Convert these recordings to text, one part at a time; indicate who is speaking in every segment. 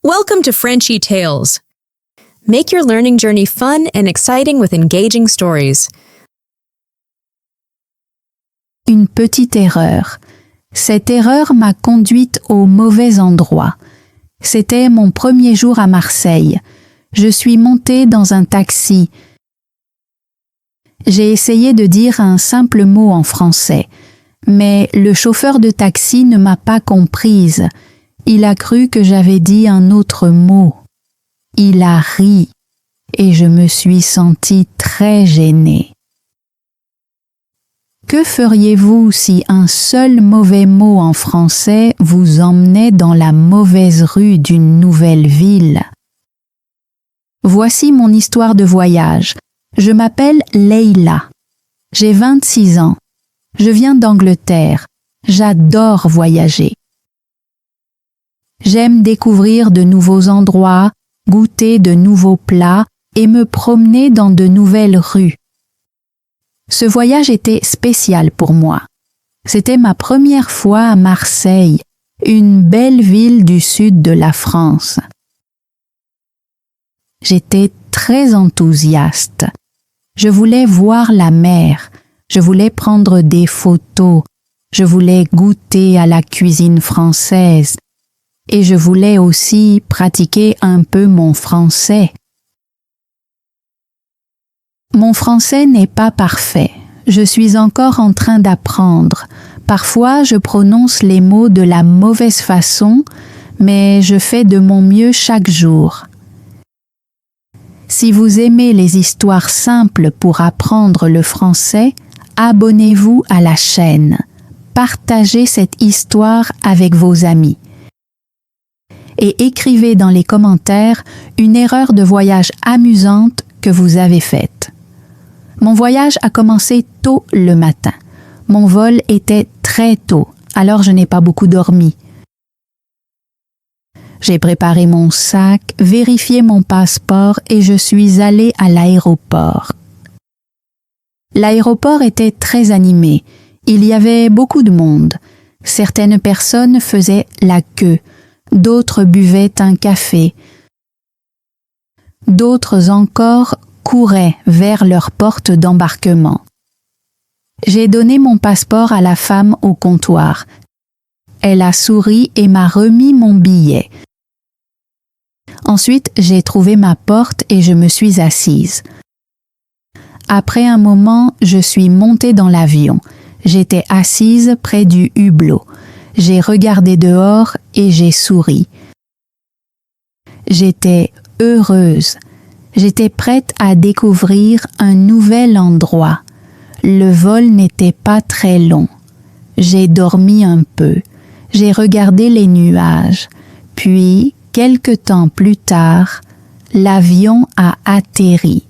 Speaker 1: Welcome to Frenchy Tales. Make your learning journey fun and exciting with engaging stories.
Speaker 2: Une petite erreur. Cette erreur m'a conduite au mauvais endroit. C'était mon premier jour à Marseille. Je suis montée dans un taxi. J'ai essayé de dire un simple mot en français, mais le chauffeur de taxi ne m'a pas comprise. Il a cru que j'avais dit un autre mot. Il a ri et je me suis sentie très gênée. Que feriez-vous si un seul mauvais mot en français vous emmenait dans la mauvaise rue d'une nouvelle ville? Voici mon histoire de voyage. Je m'appelle Leila. J'ai 26 ans. Je viens d'Angleterre. J'adore voyager. J'aime découvrir de nouveaux endroits, goûter de nouveaux plats et me promener dans de nouvelles rues. Ce voyage était spécial pour moi. C'était ma première fois à Marseille, une belle ville du sud de la France. J'étais très enthousiaste. Je voulais voir la mer, je voulais prendre des photos, je voulais goûter à la cuisine française et je voulais aussi pratiquer un peu mon français. Mon français n'est pas parfait. Je suis encore en train d'apprendre. Parfois, je prononce les mots de la mauvaise façon, mais je fais de mon mieux chaque jour. Si vous aimez les histoires simples pour apprendre le français, abonnez-vous à la chaîne. Partagez cette histoire avec vos amis. Et écrivez dans les commentaires une erreur de voyage amusante que vous avez faite. Mon voyage a commencé tôt le matin. Mon vol était très tôt, alors je n'ai pas beaucoup dormi. J'ai préparé mon sac, vérifié mon passeport et je suis allée à l'aéroport. L'aéroport était très animé. Il y avait beaucoup de monde. Certaines personnes faisaient la queue. D'autres buvaient un café. D'autres encore couraient vers leur porte d'embarquement. J'ai donné mon passeport à la femme au comptoir. Elle a souri et m'a remis mon billet. Ensuite, j'ai trouvé ma porte et je me suis assise. Après un moment, je suis montée dans l'avion. J'étais assise près du hublot. J'ai regardé dehors et j'ai souri. J'étais heureuse. J'étais prête à découvrir un nouvel endroit. Le vol n'était pas très long. J'ai dormi un peu. J'ai regardé les nuages. Puis, quelque temps plus tard, l'avion a atterri.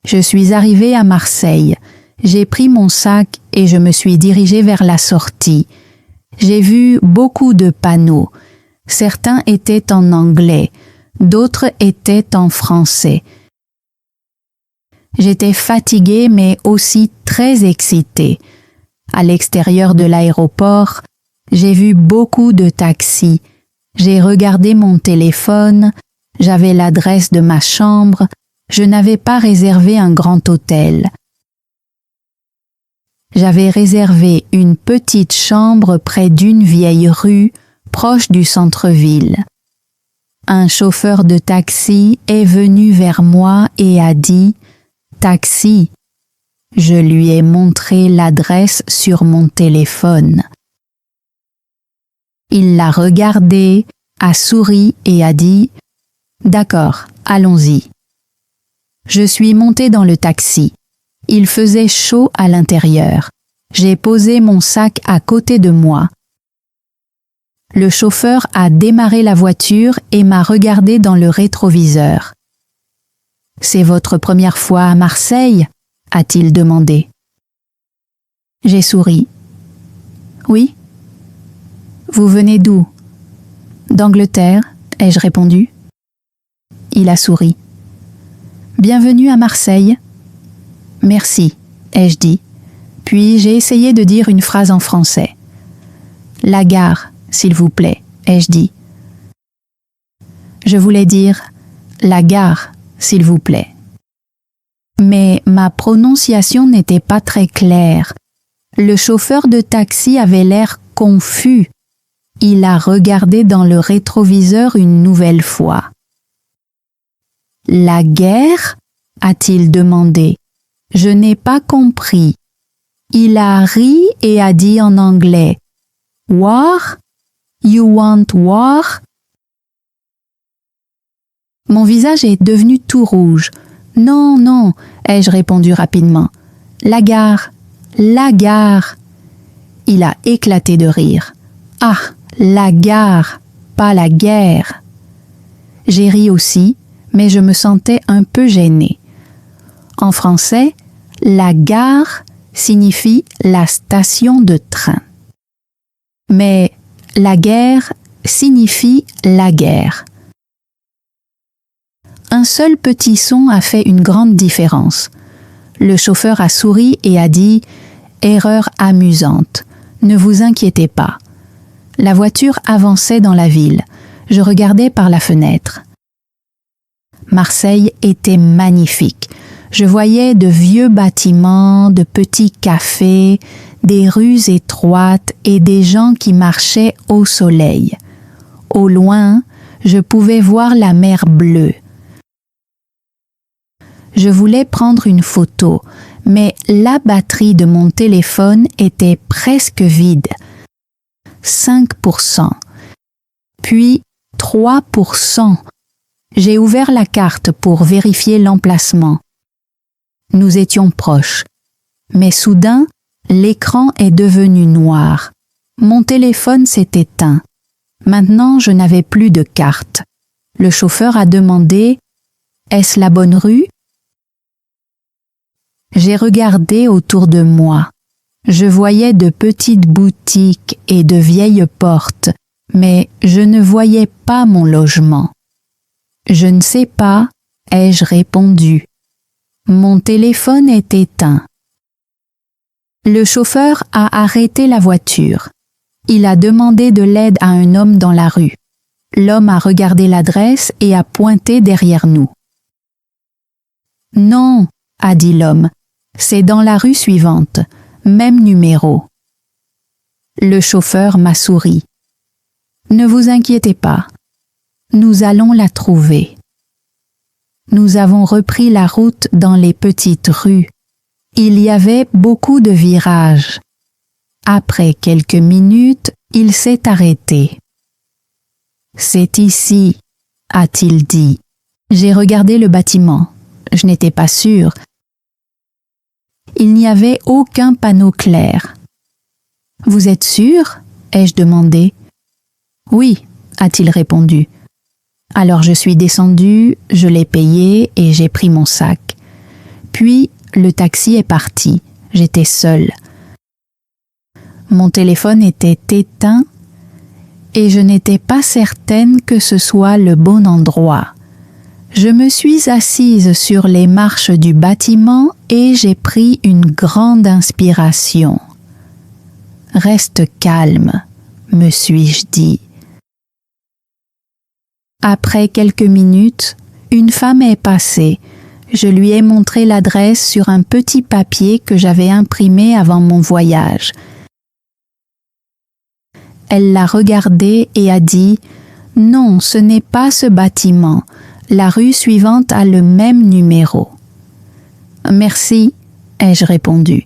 Speaker 2: Je suis arrivée à Marseille. J'ai pris mon sac et je me suis dirigée vers la sortie. J'ai vu beaucoup de panneaux. Certains étaient en anglais, d'autres étaient en français. J'étais fatiguée mais aussi très excitée. À l'extérieur de l'aéroport, j'ai vu beaucoup de taxis. J'ai regardé mon téléphone, j'avais l'adresse de ma chambre, je n'avais pas réservé un grand hôtel. J'avais réservé une petite chambre près d'une vieille rue, proche du centre-ville. Un chauffeur de taxi est venu vers moi et a dit « Taxi ». Je lui ai montré l'adresse sur mon téléphone. Il l'a regardé, a souri et a dit « D'accord, allons-y ». Je suis montée dans le taxi. Il faisait chaud à l'intérieur. J'ai posé mon sac à côté de moi. Le chauffeur a démarré la voiture et m'a regardé dans le rétroviseur. « C'est votre première fois à Marseille ?» a-t-il demandé. J'ai souri. « Oui. »« Vous venez d'où ?»« D'Angleterre, ai-je répondu. » Il a souri. « Bienvenue à Marseille. »« Merci, ai-je dit. Puis j'ai essayé de dire une phrase en français. « La gare, s'il vous plaît. » ai-je dit. Je voulais dire la gare, s'il vous plaît. Mais ma prononciation n'était pas très claire. Le chauffeur de taxi avait l'air confus. Il a regardé dans le rétroviseur une nouvelle fois. La guerre? A-t-il demandé. Je n'ai pas compris. Il a ri et a dit en anglais « War? You want war? » Mon visage est devenu tout rouge. « Non, non, » ai-je répondu rapidement. « La gare, la gare. » Il a éclaté de rire. « Ah, la gare, pas la guerre. » J'ai ri aussi, mais je me sentais un peu gênée. En français, la gare signifie la station de train. Mais la guerre signifie la guerre. Un seul petit son a fait une grande différence. Le chauffeur a souri et a dit « Erreur amusante, ne vous inquiétez pas ». La voiture avançait dans la ville. Je regardais par la fenêtre. Marseille était magnifique. Je voyais de vieux bâtiments, de petits cafés, des rues étroites et des gens qui marchaient au soleil. Au loin, je pouvais voir la mer bleue. Je voulais prendre une photo, mais la batterie de mon téléphone était presque vide. 5%, puis 3%. J'ai ouvert la carte pour vérifier l'emplacement. Nous étions proches. Mais soudain, l'écran est devenu noir. Mon téléphone s'est éteint. Maintenant, je n'avais plus de carte. Le chauffeur a demandé « Est-ce la bonne rue ?» J'ai regardé autour de moi. Je voyais de petites boutiques et de vieilles portes, mais je ne voyais pas mon logement. Je ne sais pas, ai-je répondu. Mon téléphone est éteint. Le chauffeur a arrêté la voiture. Il a demandé de l'aide à un homme dans la rue. L'homme a regardé l'adresse et a pointé derrière nous. « Non, » a dit l'homme, « c'est dans la rue suivante, même numéro. » Le chauffeur m'a souri. « Ne vous inquiétez pas, nous allons la trouver. » Nous avons repris la route dans les petites rues. Il y avait beaucoup de virages. Après quelques minutes, il s'est arrêté. « C'est ici, » a-t-il dit. J'ai regardé le bâtiment. Je n'étais pas sûre. Il n'y avait aucun panneau clair. « Vous êtes sûr ?» ai-je demandé. « Oui, » a-t-il répondu. Alors je suis descendue, je l'ai payé et j'ai pris mon sac. Puis le taxi est parti. J'étais seule. Mon téléphone était éteint et je n'étais pas certaine que ce soit le bon endroit. Je me suis assise sur les marches du bâtiment et j'ai pris une grande inspiration. « Reste calme », me suis-je dit. Après quelques minutes, une femme est passée. Je lui ai montré l'adresse sur un petit papier que j'avais imprimé avant mon voyage. Elle l'a regardé et a dit « Non, ce n'est pas ce bâtiment. La rue suivante a le même numéro. » « Merci, » ai-je répondu.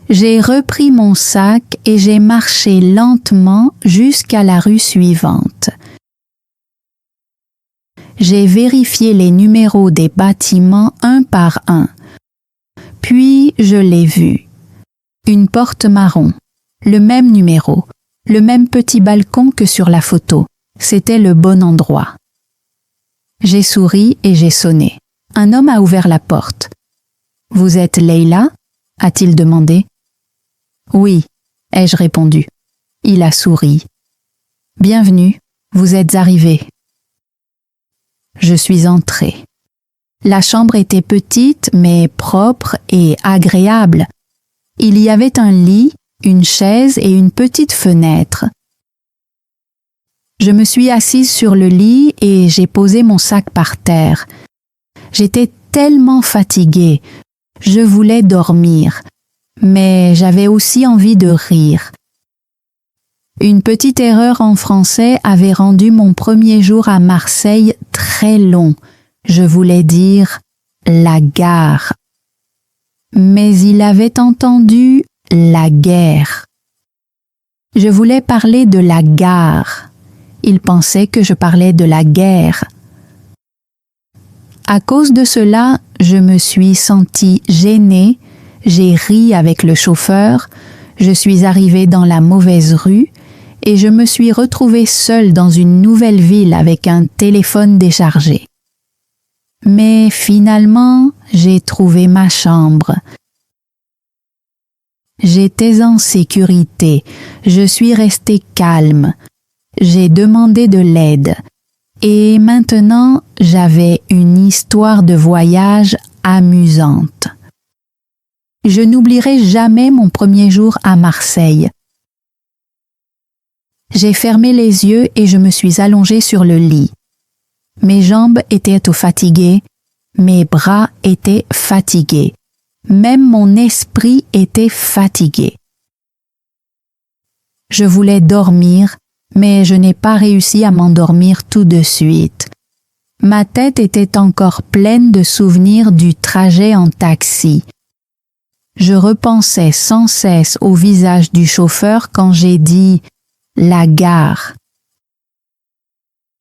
Speaker 2: J'ai repris mon sac et j'ai marché lentement jusqu'à la rue suivante. J'ai vérifié les numéros des bâtiments un par un. Puis je l'ai vu. Une porte marron, le même numéro, le même petit balcon que sur la photo. C'était le bon endroit. J'ai souri et j'ai sonné. Un homme a ouvert la porte. « Vous êtes Leila ?» a-t-il demandé. « Oui, » ai-je répondu. Il a souri. « Bienvenue, vous êtes arrivée. » Je suis entrée. La chambre était petite mais propre et agréable. Il y avait un lit, une chaise et une petite fenêtre. Je me suis assise sur le lit et j'ai posé mon sac par terre. J'étais tellement fatiguée. Je voulais dormir, mais j'avais aussi envie de rire. Une petite erreur en français avait rendu mon premier jour à Marseille très long. Je voulais dire la gare. Mais il avait entendu la guerre. Je voulais parler de la gare. Il pensait que je parlais de la guerre. À cause de cela, je me suis sentie gênée, j'ai ri avec le chauffeur, je suis arrivée dans la mauvaise rue et je me suis retrouvée seule dans une nouvelle ville avec un téléphone déchargé. Mais finalement, j'ai trouvé ma chambre. J'étais en sécurité, je suis restée calme, j'ai demandé de l'aide et maintenant j'avais une histoire de voyage amusante. Je n'oublierai jamais mon premier jour à Marseille. J'ai fermé les yeux et je me suis allongée sur le lit. Mes jambes étaient fatiguées, mes bras étaient fatigués. Même mon esprit était fatigué. Je voulais dormir, mais je n'ai pas réussi à m'endormir tout de suite. Ma tête était encore pleine de souvenirs du trajet en taxi. Je repensais sans cesse au visage du chauffeur quand j'ai dit « la gare ».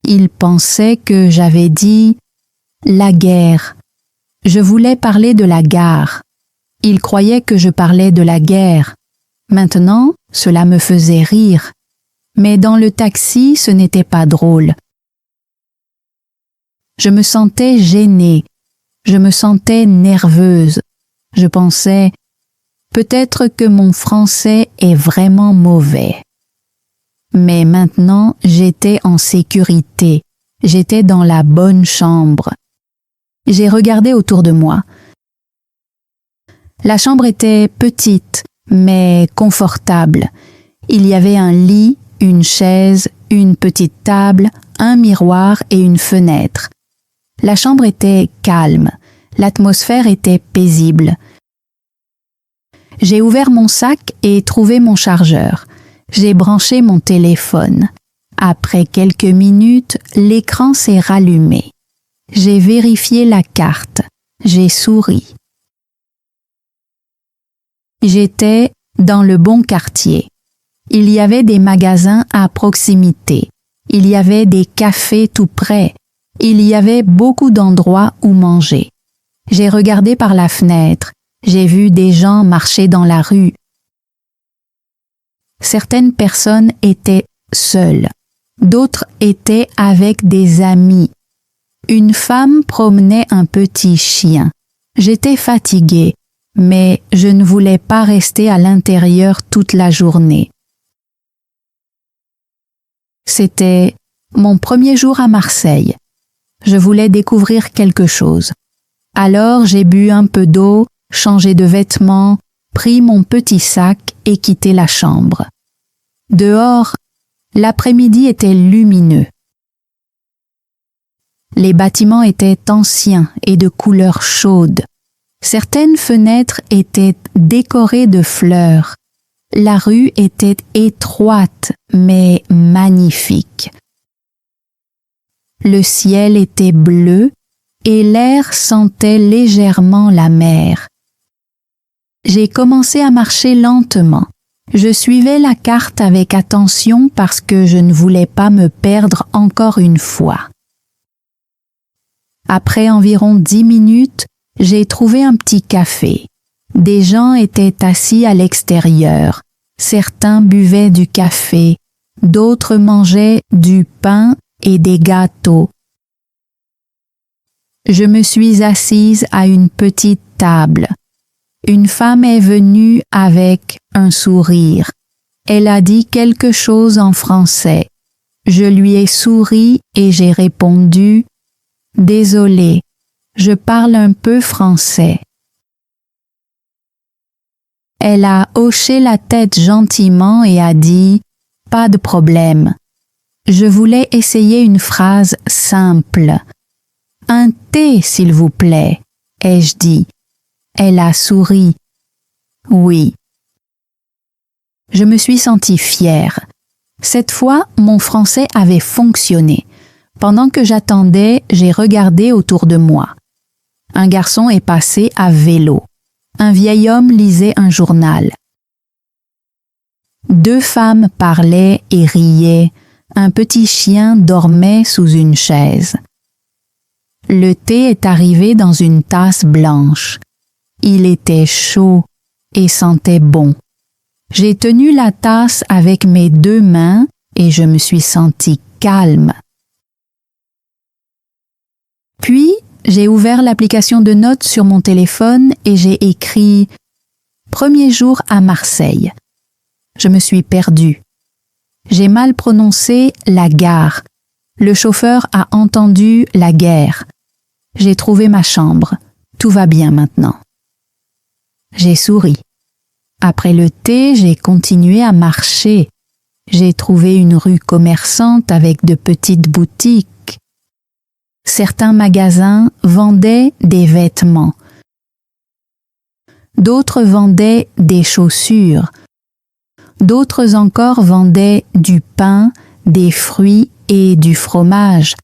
Speaker 2: Il pensait que j'avais dit « la guerre ». Je voulais parler de la gare. Il croyait que je parlais de la guerre. Maintenant, cela me faisait rire. Mais dans le taxi, ce n'était pas drôle. Je me sentais gênée. Je me sentais nerveuse. Je pensais, peut-être que mon français est vraiment mauvais. Mais maintenant, j'étais en sécurité. J'étais dans la bonne chambre. J'ai regardé autour de moi. La chambre était petite, mais confortable. Il y avait un lit, une chaise, une petite table, un miroir et une fenêtre. La chambre était calme. L'atmosphère était paisible. J'ai ouvert mon sac et trouvé mon chargeur. J'ai branché mon téléphone. Après quelques minutes, l'écran s'est rallumé. J'ai vérifié la carte. J'ai souri. J'étais dans le bon quartier. Il y avait des magasins à proximité. Il y avait des cafés tout près. Il y avait beaucoup d'endroits où manger. J'ai regardé par la fenêtre. J'ai vu des gens marcher dans la rue. Certaines personnes étaient seules. D'autres étaient avec des amis. Une femme promenait un petit chien. J'étais fatiguée, mais je ne voulais pas rester à l'intérieur toute la journée. C'était mon premier jour à Marseille. Je voulais découvrir quelque chose. Alors j'ai bu un peu d'eau, changé de vêtements, pris mon petit sac et quitté la chambre. Dehors, l'après-midi était lumineux. Les bâtiments étaient anciens et de couleurs chaudes. Certaines fenêtres étaient décorées de fleurs. La rue était étroite mais magnifique. Le ciel était bleu et l'air sentait légèrement la mer. J'ai commencé à marcher lentement. Je suivais la carte avec attention parce que je ne voulais pas me perdre encore une fois. Après environ 10 minutes, j'ai trouvé un petit café. Des gens étaient assis à l'extérieur. Certains buvaient du café, d'autres mangeaient du pain et des gâteaux. Je me suis assise à une petite table. Une femme est venue avec un sourire. Elle a dit quelque chose en français. Je lui ai souri et j'ai répondu « Désolée, je parle un peu français ». Elle a hoché la tête gentiment et a dit « Pas de problème ». Je voulais essayer une phrase simple. « Un thé, s'il vous plaît », ai-je dit. Elle a souri. « Oui. » Je me suis sentie fière. Cette fois, mon français avait fonctionné. Pendant que j'attendais, j'ai regardé autour de moi. Un garçon est passé à vélo. Un vieil homme lisait un journal. Deux femmes parlaient et riaient. Un petit chien dormait sous une chaise. Le thé est arrivé dans une tasse blanche. Il était chaud et sentait bon. J'ai tenu la tasse avec mes deux mains et je me suis sentie calme. Puis, j'ai ouvert l'application de notes sur mon téléphone et j'ai écrit « Premier jour à Marseille ». Je me suis perdue. J'ai mal prononcé la gare. Le chauffeur a entendu la guerre. J'ai trouvé ma chambre. Tout va bien maintenant. J'ai souri. Après le thé, j'ai continué à marcher. J'ai trouvé une rue commerçante avec de petites boutiques. Certains magasins vendaient des vêtements. D'autres vendaient des chaussures. D'autres encore vendaient du pain, des fruits et du fromage.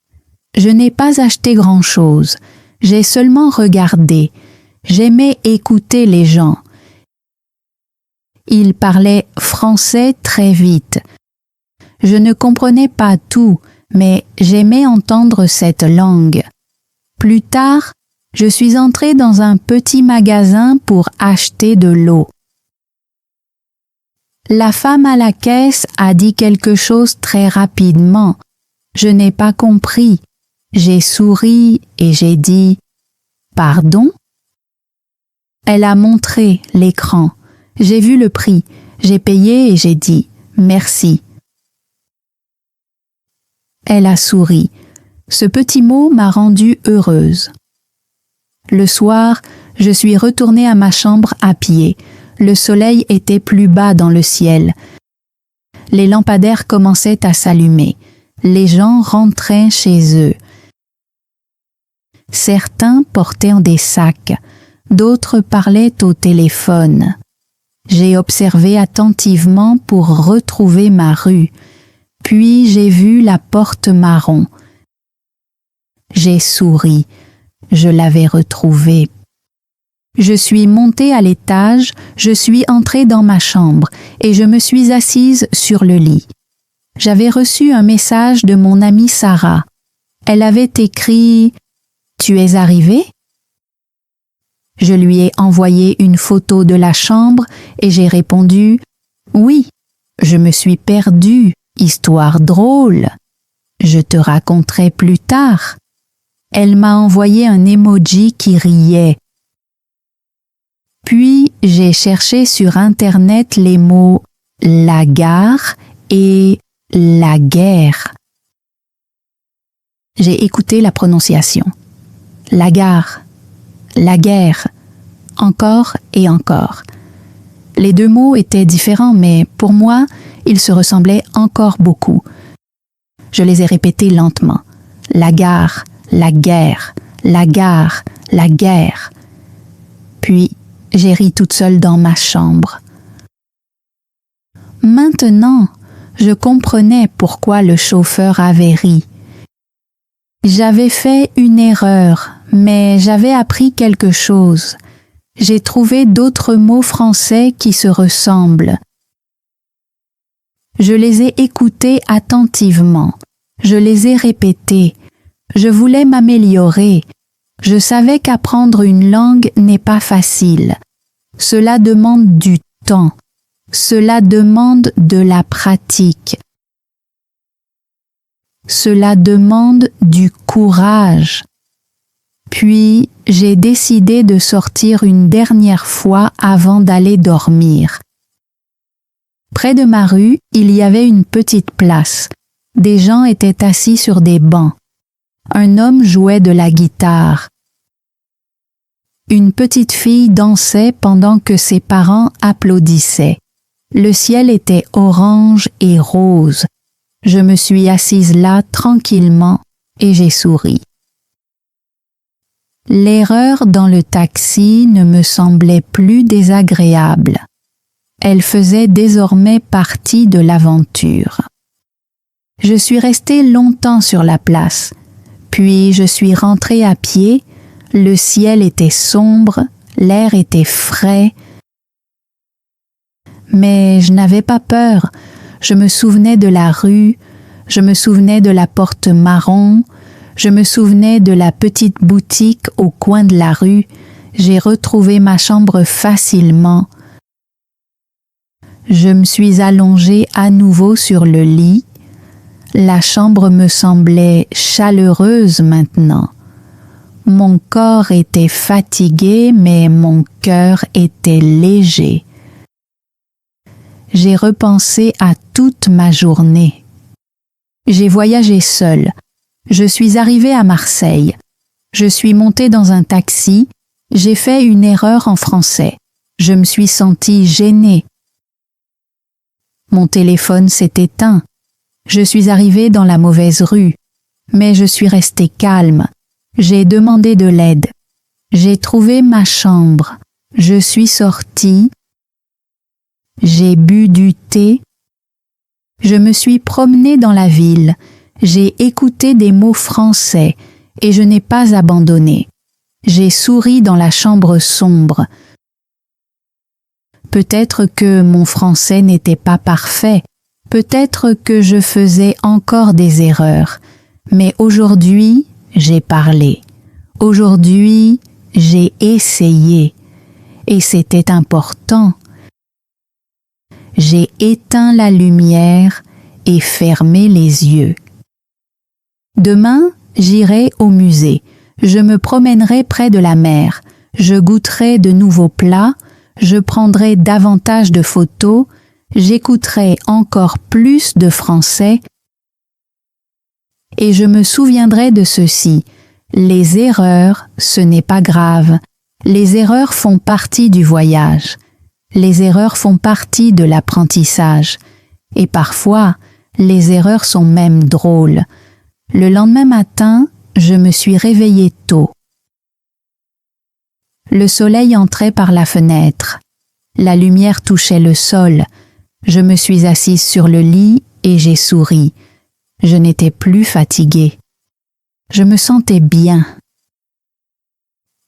Speaker 2: Je n'ai pas acheté grand-chose. J'ai seulement regardé. J'aimais écouter les gens. Ils parlaient français très vite. Je ne comprenais pas tout, mais j'aimais entendre cette langue. Plus tard, je suis entrée dans un petit magasin pour acheter de l'eau. La femme à la caisse a dit quelque chose très rapidement. Je n'ai pas compris. J'ai souri et j'ai dit « Pardon ?» Elle a montré l'écran. J'ai vu le prix. J'ai payé et j'ai dit « Merci ». Elle a souri. Ce petit mot m'a rendue heureuse. Le soir, je suis retournée à ma chambre à pied. Le soleil était plus bas dans le ciel. Les lampadaires commençaient à s'allumer. Les gens rentraient chez eux. Certains portaient des sacs, d'autres parlaient au téléphone. J'ai observé attentivement pour retrouver ma rue. Puis j'ai vu la porte marron. J'ai souri. Je l'avais retrouvée. Je suis montée à l'étage, je suis entrée dans ma chambre et je me suis assise sur le lit. J'avais reçu un message de mon amie Sarah. Elle avait écrit « Tu es arrivée ?» Je lui ai envoyé une photo de la chambre et j'ai répondu « Oui, je me suis perdue, histoire drôle. Je te raconterai plus tard. » Elle m'a envoyé un emoji qui riait. Puis j'ai cherché sur Internet les mots « la gare » et « la guerre ». J'ai écouté la prononciation. La gare, la guerre, encore et encore. Les deux mots étaient différents, mais pour moi, ils se ressemblaient encore beaucoup. Je les ai répétés lentement. La gare, la guerre, la gare, la guerre. Puis, j'ai ri toute seule dans ma chambre. Maintenant, je comprenais pourquoi le chauffeur avait ri. J'avais fait une erreur, mais j'avais appris quelque chose. J'ai trouvé d'autres mots français qui se ressemblent. Je les ai écoutés attentivement. Je les ai répétés. Je voulais m'améliorer. Je savais qu'apprendre une langue n'est pas facile. Cela demande du temps. Cela demande de la pratique. Cela demande du courage. Puis, j'ai décidé de sortir une dernière fois avant d'aller dormir. Près de ma rue, il y avait une petite place. Des gens étaient assis sur des bancs. Un homme jouait de la guitare. Une petite fille dansait pendant que ses parents applaudissaient. Le ciel était orange et rose. Je me suis assise là tranquillement et j'ai souri. L'erreur dans le taxi ne me semblait plus désagréable. Elle faisait désormais partie de l'aventure. Je suis restée longtemps sur la place, puis je suis rentrée à pied, le ciel était sombre, l'air était frais, mais je n'avais pas peur, je me souvenais de la rue, je me souvenais de la porte marron, je me souvenais de la petite boutique au coin de la rue, j'ai retrouvé ma chambre facilement. Je me suis allongée à nouveau sur le lit. La chambre me semblait chaleureuse maintenant. Mon corps était fatigué, mais mon cœur était léger. J'ai repensé à toute ma journée. J'ai voyagé seule. Je suis arrivée à Marseille. Je suis montée dans un taxi. J'ai fait une erreur en français. Je me suis sentie gênée. Mon téléphone s'est éteint. Je suis arrivée dans la mauvaise rue. Mais je suis restée calme. J'ai demandé de l'aide. J'ai trouvé ma chambre. Je suis sortie. J'ai bu du thé. Je me suis promenée dans la ville. J'ai écouté des mots français et je n'ai pas abandonné. J'ai souri dans la chambre sombre. Peut-être que mon français n'était pas parfait. Peut-être que je faisais encore des erreurs. Mais aujourd'hui, j'ai parlé. Aujourd'hui, j'ai essayé. Et c'était important. J'ai éteint la lumière et fermé les yeux. Demain, j'irai au musée. Je me promènerai près de la mer. Je goûterai de nouveaux plats. Je prendrai davantage de photos. J'écouterai encore plus de français. Et je me souviendrai de ceci. Les erreurs, ce n'est pas grave. Les erreurs font partie du voyage. Les erreurs font partie de l'apprentissage. Et parfois, les erreurs sont même drôles. Le lendemain matin, je me suis réveillée tôt. Le soleil entrait par la fenêtre. La lumière touchait le sol. Je me suis assise sur le lit et j'ai souri. Je n'étais plus fatiguée. Je me sentais bien.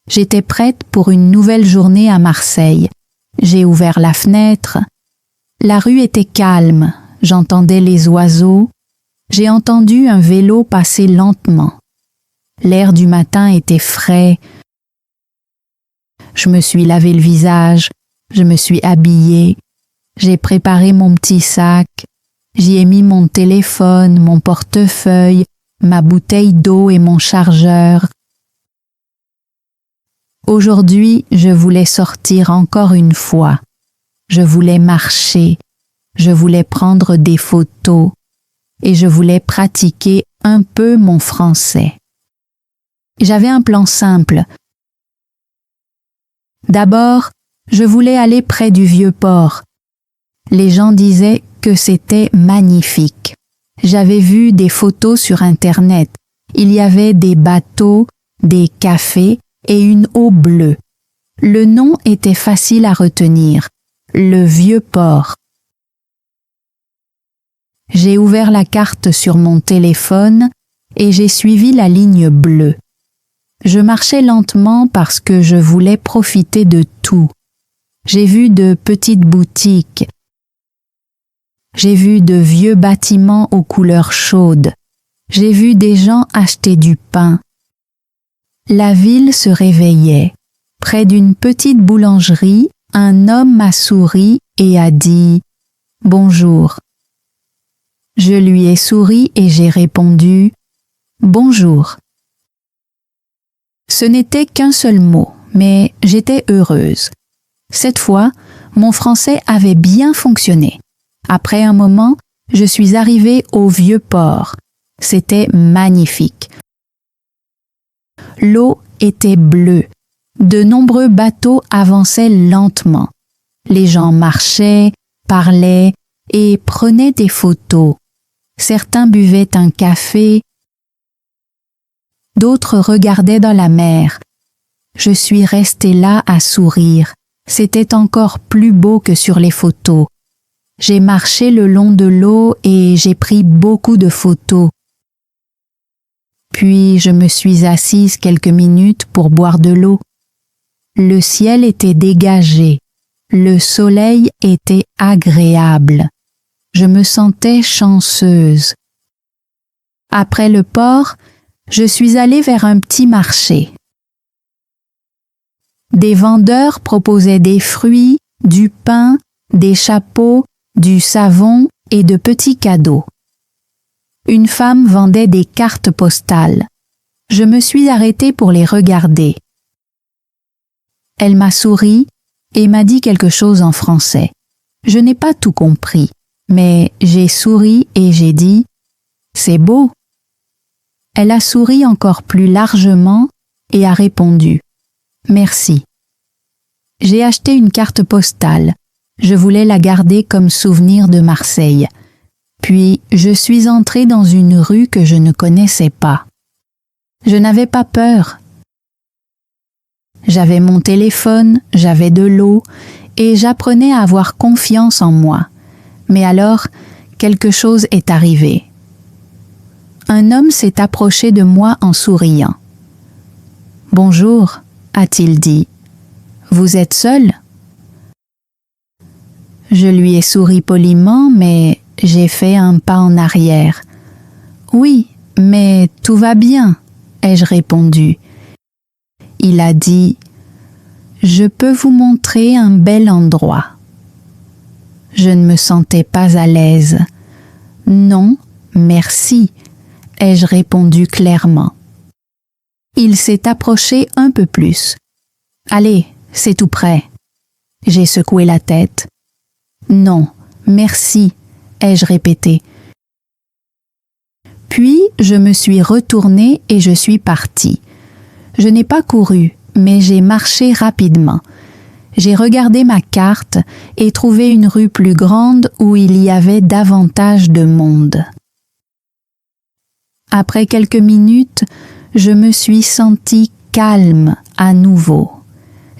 Speaker 2: J'étais prête pour une nouvelle journée à Marseille. J'ai ouvert la fenêtre. La rue était calme. J'entendais les oiseaux. J'ai entendu un vélo passer lentement. L'air du matin était frais. Je me suis lavé le visage. Je me suis habillée. J'ai préparé mon petit sac. J'y ai mis mon téléphone, mon portefeuille, ma bouteille d'eau et mon chargeur. Aujourd'hui, je voulais sortir encore une fois. Je voulais marcher. Je voulais prendre des photos. Et je voulais pratiquer un peu mon français. J'avais un plan simple. D'abord, je voulais aller près du Vieux-Port. Les gens disaient que c'était magnifique. J'avais vu des photos sur Internet. Il y avait des bateaux, des cafés et une eau bleue. Le nom était facile à retenir. Le Vieux-Port. J'ai ouvert la carte sur mon téléphone et j'ai suivi la ligne bleue. Je marchais lentement parce que je voulais profiter de tout. J'ai vu de petites boutiques. J'ai vu de vieux bâtiments aux couleurs chaudes. J'ai vu des gens acheter du pain. La ville se réveillait. Près d'une petite boulangerie, un homme m'a souri et a dit « Bonjour ». Je lui ai souri et j'ai répondu « Bonjour ». Ce n'était qu'un seul mot, mais j'étais heureuse. Cette fois, mon français avait bien fonctionné. Après un moment, je suis arrivée au Vieux-Port. C'était magnifique. L'eau était bleue. De nombreux bateaux avançaient lentement. Les gens marchaient, parlaient et prenaient des photos. Certains buvaient un café, d'autres regardaient dans la mer. Je suis restée là à sourire. C'était encore plus beau que sur les photos. J'ai marché le long de l'eau et j'ai pris beaucoup de photos. Puis je me suis assise quelques minutes pour boire de l'eau. Le ciel était dégagé, le soleil était agréable. Je me sentais chanceuse. Après le port, je suis allée vers un petit marché. Des vendeurs proposaient des fruits, du pain, des chapeaux, du savon et de petits cadeaux. Une femme vendait des cartes postales. Je me suis arrêtée pour les regarder. Elle m'a souri et m'a dit quelque chose en français. Je n'ai pas tout compris, mais j'ai souri et j'ai dit « C'est beau ». Elle a souri encore plus largement et a répondu « Merci ». J'ai acheté une carte postale. Je voulais la garder comme souvenir de Marseille. Puis je suis entrée dans une rue que je ne connaissais pas. Je n'avais pas peur. J'avais mon téléphone, j'avais de l'eau et j'apprenais à avoir confiance en moi. Mais alors, quelque chose est arrivé. Un homme s'est approché de moi en souriant. « Bonjour », a-t-il dit. « Vous êtes seul ?» Je lui ai souri poliment, mais j'ai fait un pas en arrière. « Oui, mais tout va bien », ai-je répondu. Il a dit « Je peux vous montrer un bel endroit ». Je ne me sentais pas à l'aise. « Non, merci », ai-je répondu clairement. Il s'est approché un peu plus. « Allez, c'est tout près ». J'ai secoué la tête. « Non, merci », ai-je répété. Puis je me suis retournée et je suis partie. Je n'ai pas couru, mais j'ai marché rapidement. J'ai regardé ma carte et trouvé une rue plus grande où il y avait davantage de monde. Après quelques minutes, je me suis sentie calme à nouveau.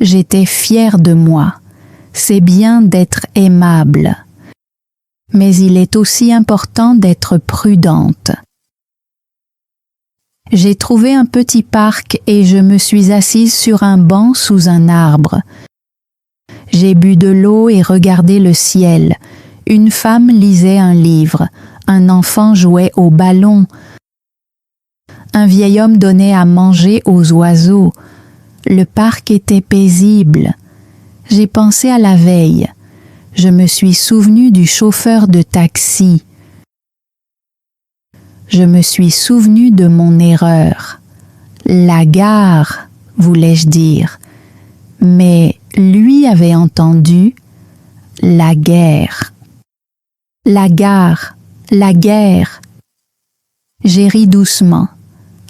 Speaker 2: J'étais fière de moi. C'est bien d'être aimable. Mais il est aussi important d'être prudente. J'ai trouvé un petit parc et je me suis assise sur un banc sous un arbre. J'ai bu de l'eau et regardé le ciel. Une femme lisait un livre. Un enfant jouait au ballon. Un vieil homme donnait à manger aux oiseaux. Le parc était paisible. J'ai pensé à la veille. Je me suis souvenu du chauffeur de taxi. Je me suis souvenu de mon erreur. La gare, voulais-je dire. Mais lui avait entendu la guerre. La gare, la guerre. J'ai ri doucement.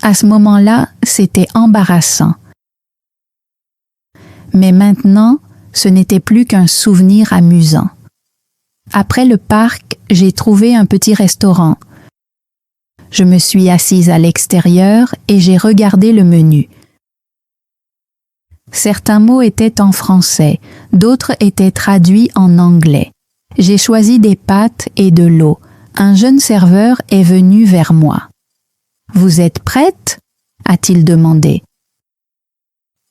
Speaker 2: À ce moment-là, c'était embarrassant. Mais maintenant, ce n'était plus qu'un souvenir amusant. Après le parc, j'ai trouvé un petit restaurant. Je me suis assise à l'extérieur et j'ai regardé le menu. Certains mots étaient en français, d'autres étaient traduits en anglais. J'ai choisi des pâtes et de l'eau. Un jeune serveur est venu vers moi. « Vous êtes prête ?» a-t-il demandé.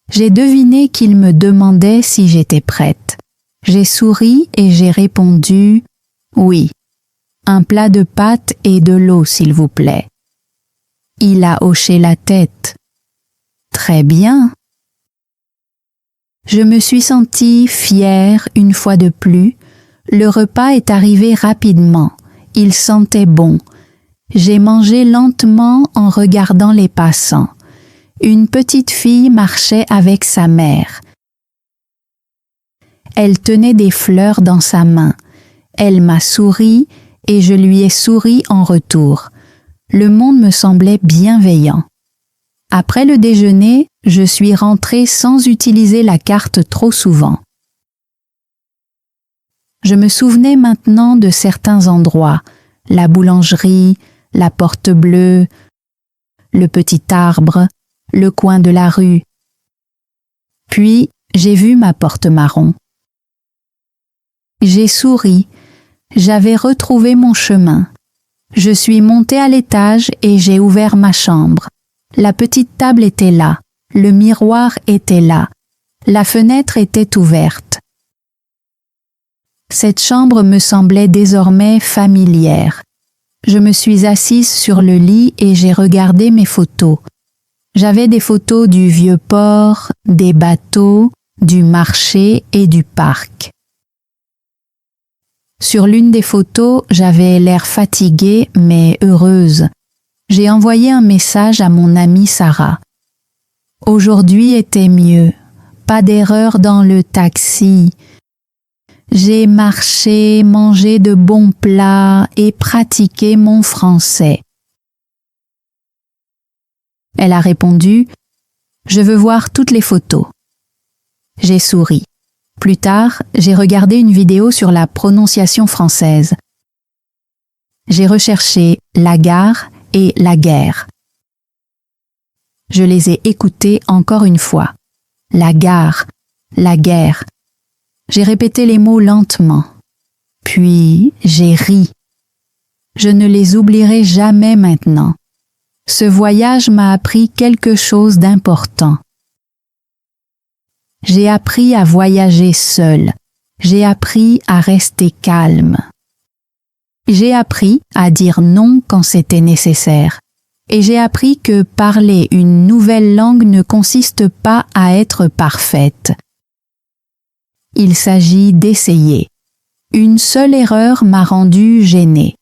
Speaker 2: J'ai deviné qu'il me demandait si j'étais prête. J'ai souri et j'ai répondu « Oui, un plat de pâtes et de l'eau, s'il vous plaît. » Il a hoché la tête. « Très bien. » Je me suis sentie fière une fois de plus. Le repas est arrivé rapidement. Il sentait bon. J'ai mangé lentement en regardant les passants. Une petite fille marchait avec sa mère. Elle tenait des fleurs dans sa main. Elle m'a souri et je lui ai souri en retour. Le monde me semblait bienveillant. Après le déjeuner, je suis rentrée sans utiliser la carte trop souvent. Je me souvenais maintenant de certains endroits. la boulangerie, la porte bleue, le petit arbre, le coin de la rue. Puis, j'ai vu ma porte marron. J'ai souri. J'avais retrouvé mon chemin. Je suis montée à l'étage et j'ai ouvert ma chambre. La petite table était là. Le miroir était là. La fenêtre était ouverte. Cette chambre me semblait désormais familière. Je me suis assise sur le lit et j'ai regardé mes photos. J'avais des photos du vieux port, des bateaux, du marché et du parc. Sur l'une des photos, j'avais l'air fatiguée mais heureuse. J'ai envoyé un message à mon amie Sarah. Aujourd'hui était mieux. Pas d'erreur dans le taxi. J'ai marché, mangé de bons plats et pratiqué mon français. Elle a répondu « Je veux voir toutes les photos ». J'ai souri. Plus tard, j'ai regardé une vidéo sur la prononciation française. J'ai recherché la gare et la guerre. Je les ai écoutés encore une fois. La gare, la guerre. J'ai répété les mots lentement. Puis j'ai ri. Je ne les oublierai jamais maintenant. Ce voyage m'a appris quelque chose d'important. J'ai appris à voyager seul. J'ai appris à rester calme. J'ai appris à dire non quand c'était nécessaire. Et j'ai appris que parler une nouvelle langue ne consiste pas à être parfaite. Il s'agit d'essayer. Une seule erreur m'a rendue gênée.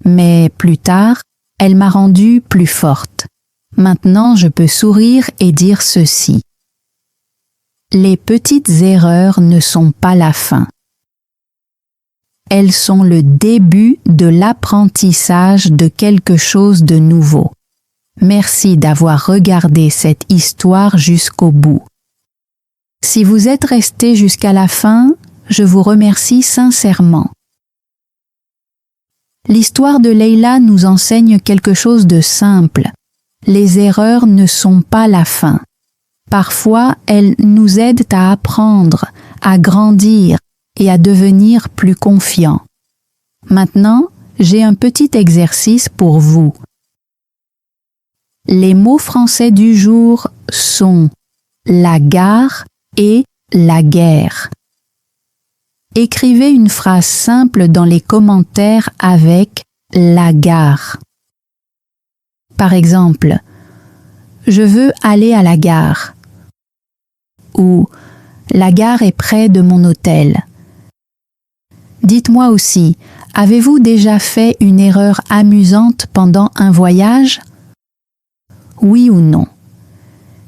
Speaker 2: Mais plus tard, elle m'a rendue plus forte. Maintenant, je peux sourire et dire ceci. Les petites erreurs ne sont pas la fin. Elles sont le début de l'apprentissage de quelque chose de nouveau. Merci d'avoir regardé cette histoire jusqu'au bout. Si vous êtes resté jusqu'à la fin, je vous remercie sincèrement. L'histoire de Leila nous enseigne quelque chose de simple. Les erreurs ne sont pas la fin. Parfois, elles nous aident à apprendre, à grandir et à devenir plus confiants. Maintenant, j'ai un petit exercice pour vous. Les mots français du jour sont la gare et la guerre. Écrivez une phrase simple dans les commentaires avec la gare. Par exemple, je veux aller à la gare. Ou la gare est près de mon hôtel. Dites-moi aussi, avez-vous déjà fait une erreur amusante pendant un voyage? Oui ou non?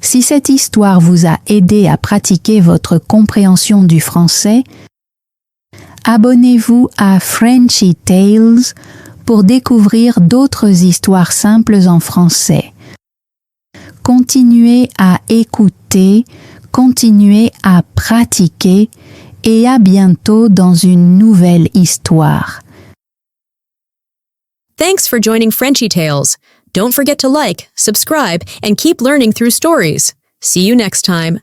Speaker 2: Si cette histoire vous a aidé à pratiquer votre compréhension du français, abonnez-vous à Frenchy Tales pour découvrir d'autres histoires simples en français. Continuez à écouter, continuez à pratiquer et à bientôt dans une nouvelle histoire.
Speaker 1: Thanks for joining Frenchy Tales. Don't forget to like, subscribe, and keep learning through stories. See you next time.